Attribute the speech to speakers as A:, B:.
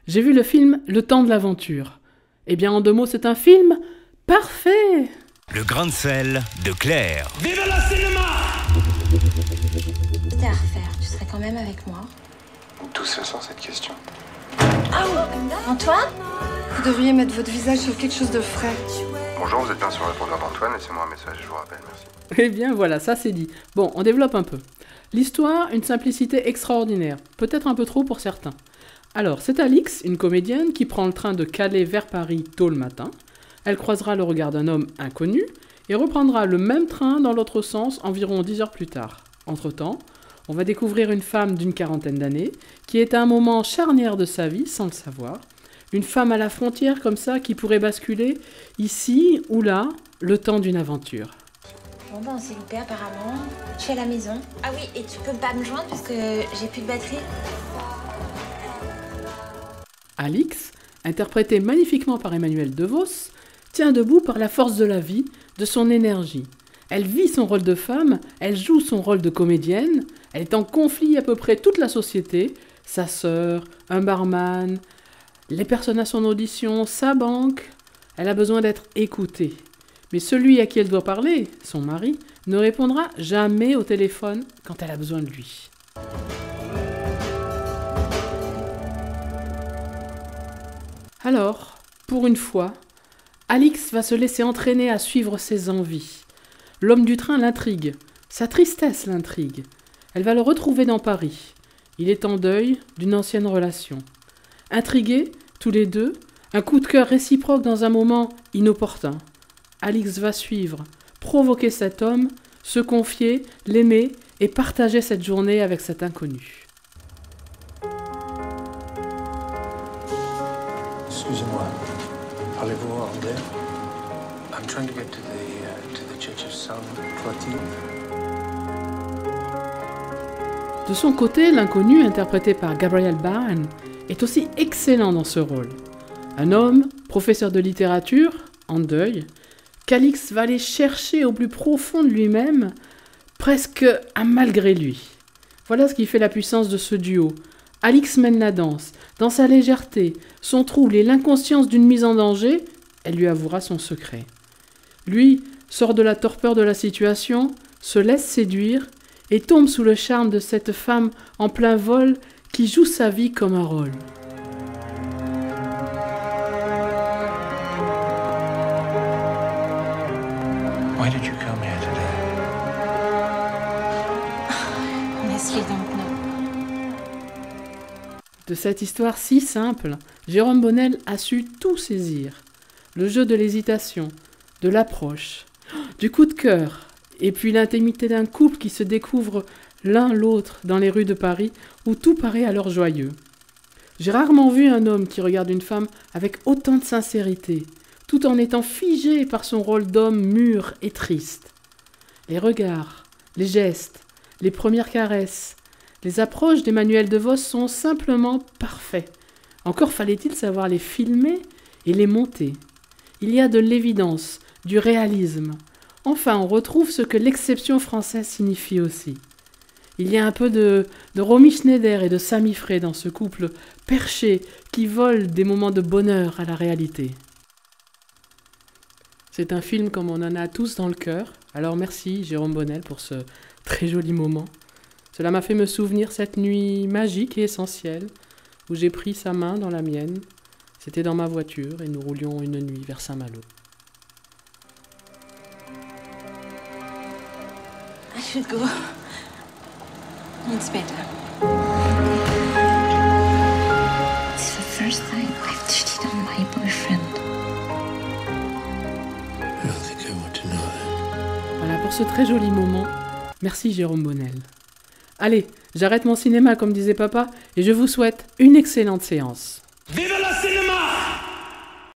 A: J'ai vu le film Le Temps de l'aventure. Eh bien, en 2 mots, c'est un film parfait.
B: Le grain de sel de Claire.
C: Vive le cinéma!
D: C'était à refaire, tu serais quand même avec moi?
E: D'où ça sort cette question?
D: Antoine?
F: Vous devriez mettre votre visage sur quelque chose de frais.
E: Bonjour, vous êtes bien sur le répondeur d'Antoine, laissez-moi un message, je vous rappelle, merci.
A: Eh bien, voilà, ça c'est dit. Bon, on développe un peu. L'histoire, une simplicité extraordinaire. Peut-être un peu trop pour certains. Alors, c'est Alix, une comédienne, qui prend le train de Calais vers Paris tôt le matin. Elle croisera le regard d'un homme inconnu et reprendra le même train dans l'autre sens environ 10 heures plus tard. Entre-temps, on va découvrir une femme d'une 40aine d'années qui est à un moment charnière de sa vie sans le savoir. Une femme à la frontière comme ça qui pourrait basculer ici ou là le temps d'une aventure.
D: Bon ben on s'est loupé apparemment. Je suis à la maison. Ah oui, et tu peux pas me joindre parce que j'ai plus de batterie.
A: Alix, interprétée magnifiquement par Emmanuelle DeVos, tient debout par la force de la vie, de son énergie. Elle vit son rôle de femme, elle joue son rôle de comédienne, elle est en conflit à peu près toute la société, sa sœur, un barman, les personnes à son audition, sa banque. Elle a besoin d'être écoutée. Mais celui à qui elle doit parler, son mari, ne répondra jamais au téléphone quand elle a besoin de lui. Alors, pour une fois, Alix va se laisser entraîner à suivre ses envies. L'homme du train l'intrigue, sa tristesse l'intrigue. Elle va le retrouver dans Paris. Il est en deuil d'une ancienne relation. Intrigués, tous les deux, un coup de cœur réciproque dans un moment inopportun. Alix va suivre, provoquer cet homme, se confier, l'aimer et partager cette journée avec cet inconnu.
G: Excusez-moi, parlez-vous anglais? I'm trying to get to the Church of Saint Clotilde.
A: De son côté, l'inconnu, interprété par Gabriel Byrne, est aussi excellent dans ce rôle. Un homme, professeur de littérature, en deuil, qu'Alix va aller chercher au plus profond de lui-même, presque à malgré lui. Voilà ce qui fait la puissance de ce duo. Alix mène la danse. Dans sa légèreté, son trouble et l'inconscience d'une mise en danger, elle lui avouera son secret. Lui sort de la torpeur de la situation, se laisse séduire et tombe sous le charme de cette femme en plein vol qui joue sa vie comme un rôle.
G: Why did you come here today?
D: Laisse-les donc, non.
A: De cette histoire si simple, Jérôme Bonnel a su tout saisir. Le jeu de l'hésitation, de l'approche, du coup de cœur, et puis l'intimité d'un couple qui se découvre l'un l'autre dans les rues de Paris où tout paraît alors joyeux. J'ai rarement vu un homme qui regarde une femme avec autant de sincérité, tout en étant figé par son rôle d'homme mûr et triste. Les regards, les gestes, les premières caresses, les approches d'Emmanuelle DeVos sont simplement parfaits. Encore fallait-il savoir les filmer et les monter. Il y a de l'évidence, du réalisme. Enfin, on retrouve ce que l'exception française signifie aussi. Il y a un peu de Romy Schneider et de Sami Frey dans ce couple perché qui vole des moments de bonheur à la réalité. C'est un film comme on en a tous dans le cœur. Alors merci Jérôme Bonnel pour ce très joli moment. Cela m'a fait me souvenir cette nuit magique et essentielle où j'ai pris sa main dans la mienne. C'était dans ma voiture et nous roulions une nuit vers Saint-Malo.
D: I should go. It's better. It's the first time I've cheated on my boyfriend.
G: I don't think I want to know that.
A: Voilà pour ce très joli moment. Merci Jérôme Bonnel. Allez, j'arrête mon cinéma comme disait papa et je vous souhaite une excellente séance.